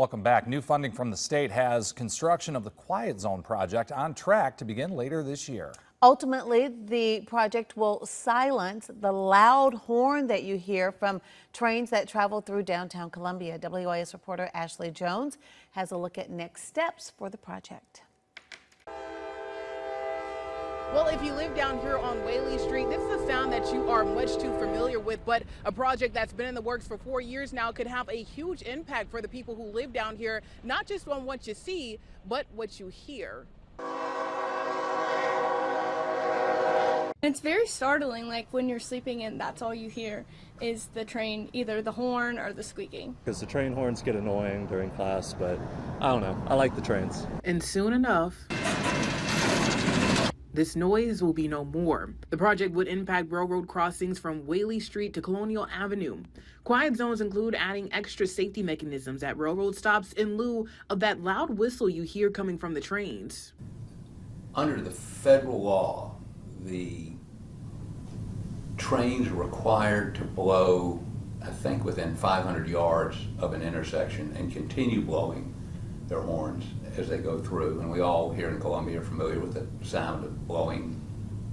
Welcome back. New funding from the state has construction of the Quiet Zone project on track to begin later this year. Ultimately, the project will silence the loud horn that you hear from trains that travel through downtown Columbia. WIS reporter Ashley Jones has a look at next steps for the project. Well, if you live down here on Whaley Street, this is a sound that you are much too familiar with, but a project that's been in the works for 4 years now could have a huge impact for the people who live down here, not just on what you see, but what you hear. It's very startling, like when you're sleeping and that's all you hear is the train, either the horn or the squeaking. Because the train horns get annoying during class, but I don't know, I like the trains. And soon enough, this noise will be no more. The project would impact railroad crossings from Whaley Street to Colonial Avenue. Quiet zones include adding extra safety mechanisms at railroad stops in lieu of that loud whistle you hear coming from the trains. Under the federal law, the trains are required to blow, I think, within 500 yards of an intersection and continue blowing their horns as they go through. And we all here in Columbia are familiar with the sound of blowing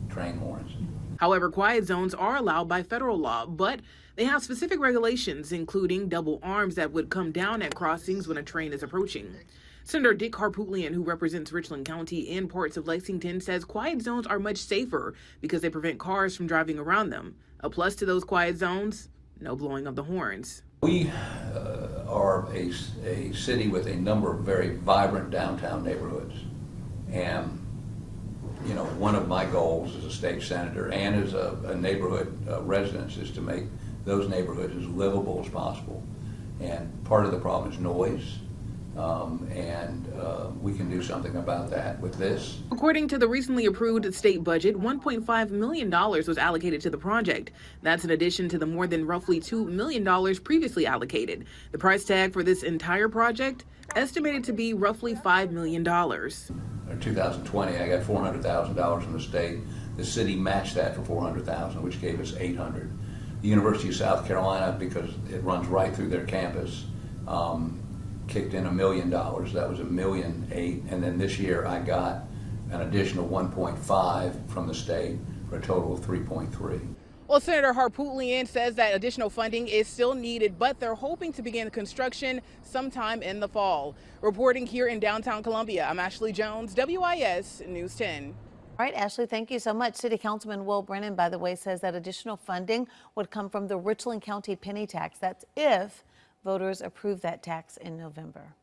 train horns. However, quiet zones are allowed by federal law, but they have specific regulations, including double arms that would come down at crossings when a train is approaching. Senator Dick Harpootlian, who represents Richland County and parts of Lexington, says quiet zones are much safer because they prevent cars from driving around them. A plus to those quiet zones, no blowing of the horns. We are a city with a number of very vibrant downtown neighborhoods. And, you know, one of my goals as a state senator and as a neighborhood resident is to make those neighborhoods as livable as possible. And part of the problem is noise. We can do something about that with this. According to the recently approved state budget, $1.5 million was allocated to the project. That's in addition to the more than roughly $2 million previously allocated. The price tag for this entire project estimated to be roughly $5 million. In 2020, I got $400,000 from the state. The city matched that for $400,000, which gave us $800,000. The University of South Carolina, because it runs right through their campus, kicked in $1 million. That was $1.8 million. And then this year I got an additional 1.5 from the state for a total of 3.3. Well, Senator Harpootlian says that additional funding is still needed, but they're hoping to begin construction sometime in the fall. Reporting here in downtown Columbia, I'm Ashley Jones, WIS News 10. All right, Ashley, thank you so much. City Councilman Will Brennan, by the way, says that additional funding would come from the Richland County penny tax. That's if voters approve that tax in November.